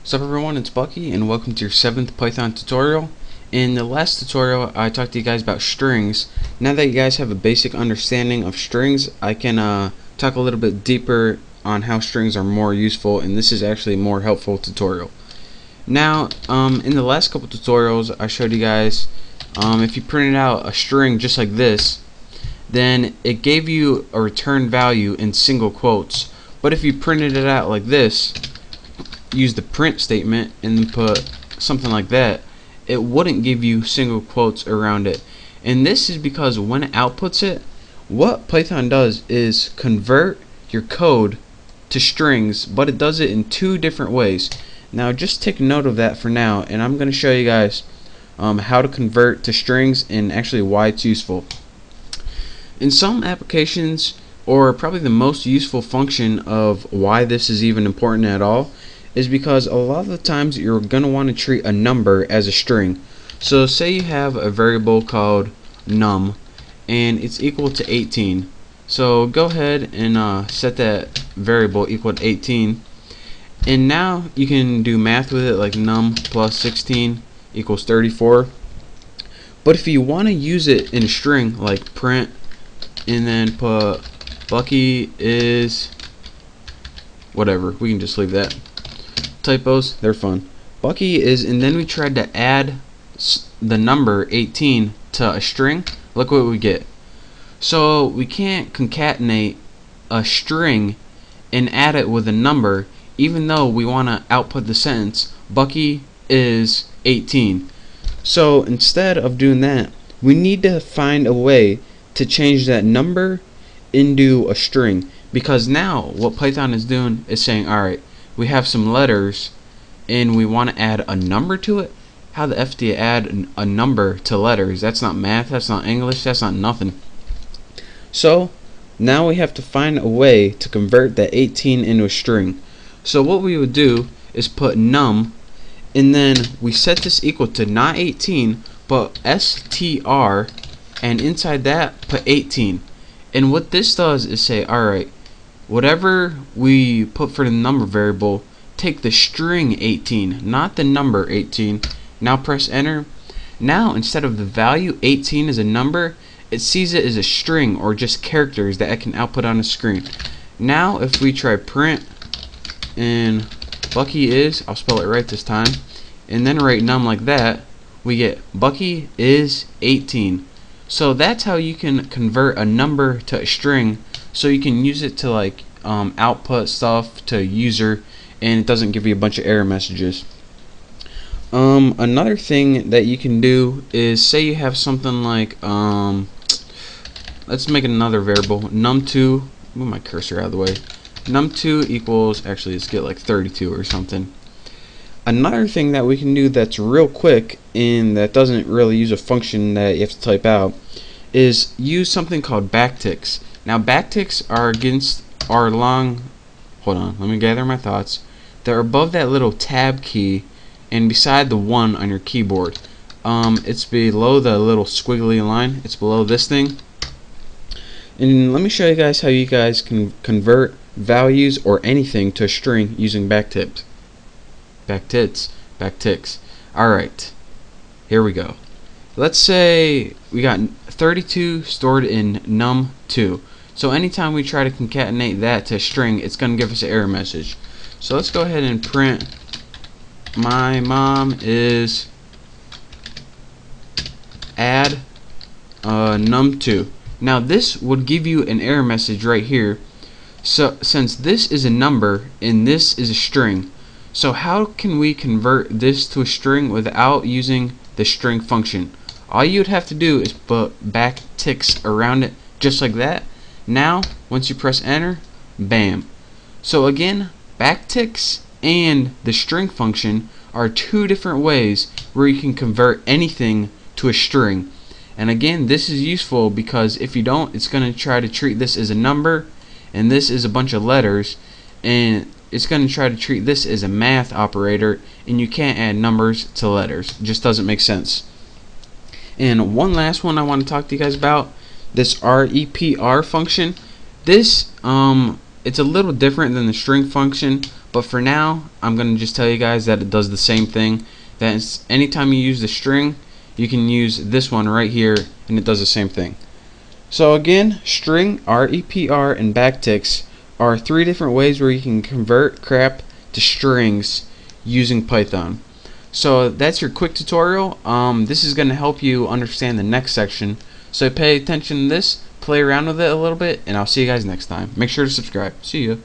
What's up everyone, it's Bucky and welcome to your 7th Python tutorial. In the last tutorial I talked to you guys about strings. Now that you guys have a basic understanding of strings, I can talk a little bit deeper on how strings are more useful, and this is actually a more helpful tutorial. Now in the last couple tutorials I showed you guys if you printed out a string just like this, then it gave you a return value in single quotes. But if you printed it out like this, use the print statement and then put something like that, it wouldn't give you single quotes around it. And this is because when it outputs it, what Python does is convert your code to strings, but it does it in two different ways. Now just take note of that for now, and I'm going to show you guys how to convert to strings and actually why it's useful. In some applications, or probably the most useful function of why this is even important at all, is because a lot of the times you're going to want to treat a number as a string. So say you have a variable called num and it's equal to 18. So go ahead and set that variable equal to 18, and now you can do math with it, like num plus 16 equals 34. But if you want to use it in a string, like print and then put Bucky is whatever, we can just leave that. Typos, they're fun. Bucky is, and then we tried to add the number 18 to a string. Look what we get. So we can't concatenate a string and add it with a number, even though we want to output the sentence Bucky is 18. So instead of doing that, we need to find a way to change that number into a string, because now what Python is doing is saying, alright, we have some letters and we want to add a number to it. How the F do you add a number to letters? That's not math, that's not English, that's not nothing. So now we have to find a way to convert that 18 into a string. So what we would do is put num, and then we set this equal to not 18 but str, and inside that put 18. And what this does is say, alright, whatever we put for the number variable, take the string 18, not the number 18. Now press enter. Now instead of the value 18 as a number, it sees it as a string or just characters that I can output on the screen. Now if we try print and Bucky is, I'll spell it right this time, and then write num like that, we get Bucky is 18. So that's how you can convert a number to a string, so you can use it to like output stuff to a user and it doesn't give you a bunch of error messages. Another thing that you can do is, say you have something like let's make another variable num2, move my cursor out of the way, num2 equals, actually let's get like 32 or something. Another thing that we can do that's real quick and that doesn't really use a function that you have to type out is use something called backticks. Now backticks are against our long, hold on, let me gather my thoughts. They're above that little tab key and beside the 1 on your keyboard. It's below the little squiggly line, it's below this thing. And let me show you guys how you guys can convert values or anything to a string using backticks. Alright, here we go. Let's say we got 32 stored in num2. So anytime we try to concatenate that to a string, it's going to give us an error message. So let's go ahead and print my mom is add num2. Now this would give you an error message right here. So since this is a number and this is a string, so how can we convert this to a string without using the string function? All you would have to do is put backticks around it just like that. Now once you press enter, bam. So again, backticks and the string function are two different ways where you can convert anything to a string. And again, this is useful because if you don't, it's going to try to treat this as a number and this is a bunch of letters, and it's going to try to treat this as a math operator, and you can't add numbers to letters. It just doesn't make sense. And one last one I want to talk to you guys about, this REPR function. This it's a little different than the string function, But for now, I'm going to just tell you guys that it does the same thing. That is, anytime you use the string, you can use this one right here, and it does the same thing. So again, string, REPR, and backticks are 3 different ways where you can convert crap to strings using Python. So that's your quick tutorial. This is going to help you understand the next section. So pay attention to this, play around with it a little bit, and I'll see you guys next time. Make sure to subscribe. See ya.